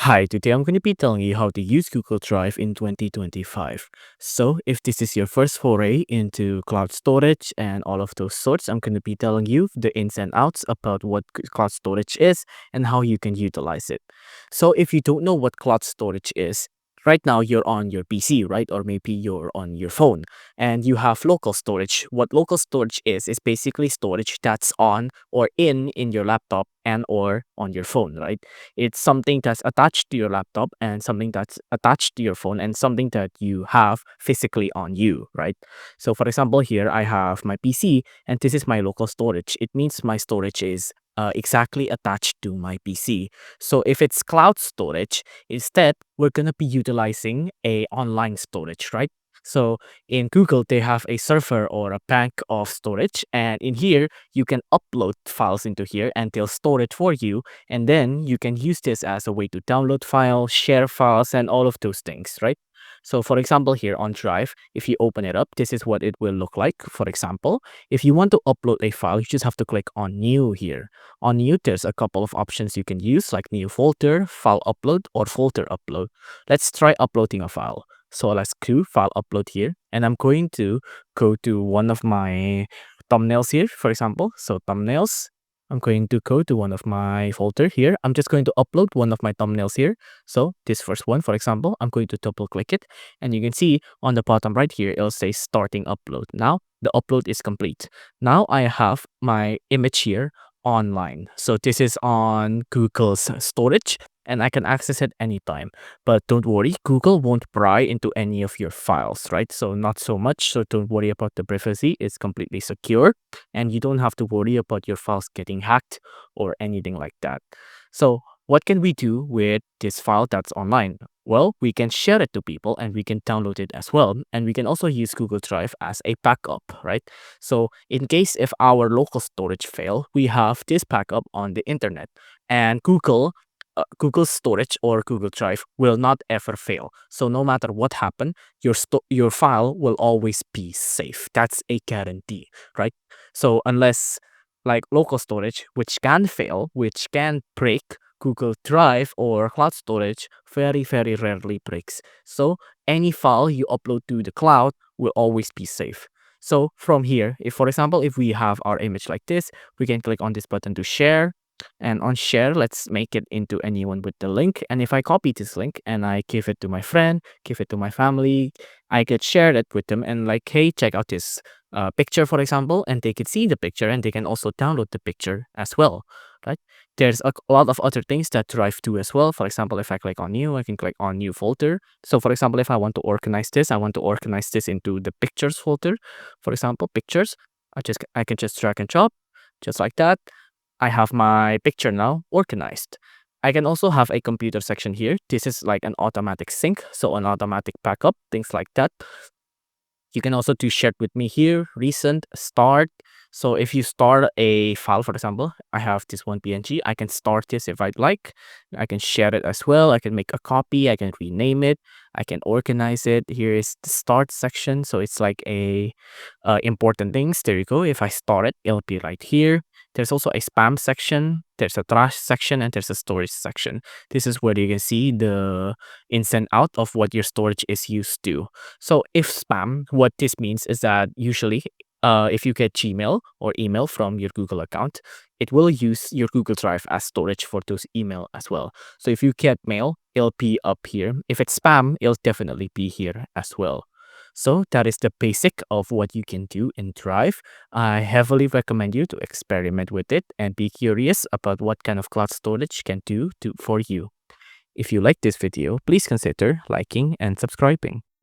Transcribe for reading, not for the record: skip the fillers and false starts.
Hi, today I'm going to be telling you how to use Google Drive in 2025. So, if this is your first foray into cloud storage and all of those sorts, I'm going to be telling you the ins and outs about what cloud storage is and how you can utilize it. So, if you don't know what cloud storage is, right now you're on your PC, right? Or maybe you're on your phone and you have local storage. What local storage is basically storage that's on or in your laptop and or on your phone, right? It's something that's attached to your laptop and something that's attached to your phone and something that you have physically on you, right? So, for example, here I have my PC and this is my local storage. It means my storage is exactly attached to my PC. So, if it's cloud storage, instead, we're going to be utilizing a online storage, right? So in Google, they have a server or a bank of storage, and in here, you can upload files into here and they'll store it for you, and then you can use this as a way to download files, share files, and all of those things, right? So for example, here on Drive, if you open it up, this is what it will look like. For example, if you want to upload a file, you just have to click on New here. On New, there's a couple of options you can use, like New Folder, File Upload, or Folder Upload. Let's try uploading a file. So let's do File Upload here, and I'm going to go to one of my thumbnails here, for example. So thumbnails, I'm going to go to one of my folder here. I'm just going to upload one of my thumbnails here. So this first one, for example, I'm going to double click it, and you can see on the bottom right here, it'll say starting upload. Now the upload is complete. Now I have my image here online. So this is on Google's storage and I can access it anytime. But don't worry, Google won't pry into any of your files, right? So not so much. So don't worry about the privacy. It's completely secure and you don't have to worry about your files getting hacked or anything like that. So what can we do with this file that's online? Well, we can share it to people and we can download it as well. And we can also use Google Drive as a backup, right? So in case if our local storage fail, we have this backup on the internet and Google storage or Google Drive will not ever fail. So no matter what happened, your file will always be safe. That's a guarantee, right? So unless like local storage, which can fail, which can break, Google Drive or cloud storage very, very rarely breaks. So any file you upload to the cloud will always be safe. So from here, if for example, if we have our image like this, we can click on this button to share. And on share, let's make it into anyone with the link. And if I copy this link and I give it to my friend, give it to my family, I could share it with them and like, hey, check out this picture, for example, and they could see the picture and they can also download the picture as well, right? There's a lot of other things that Drive do as well. For example, if I click on new, I can click on new folder. So for example, if I want to organize this, I want to organize this into the pictures folder. For example, pictures, I can just drag and drop just like that. I have my picture now organized. I can also have a computer section here. This is like an automatic sync, so an automatic backup, things like that. You can also do shared with me here, recent, start. So if you start a file, for example, I have this one PNG, I can start this if I'd like. I can share it as well. I can make a copy. I can rename it. I can organize it. Here is the start section. So it's like a important things. There you go. If I start it, it'll be right here. There's also a spam section. There's a trash section and there's a storage section. This is where you can see the ins and out of what your storage is used to. So if spam, what this means is that usually if you get Gmail or email from your Google account, it will use your Google Drive as storage for those email as well. So if you get mail, it'll be up here. If it's spam, it'll definitely be here as well. So that is the basic of what you can do in Drive. I heavily recommend you to experiment with it and be curious about what kind of cloud storage can do for you. If you like this video, please consider liking and subscribing.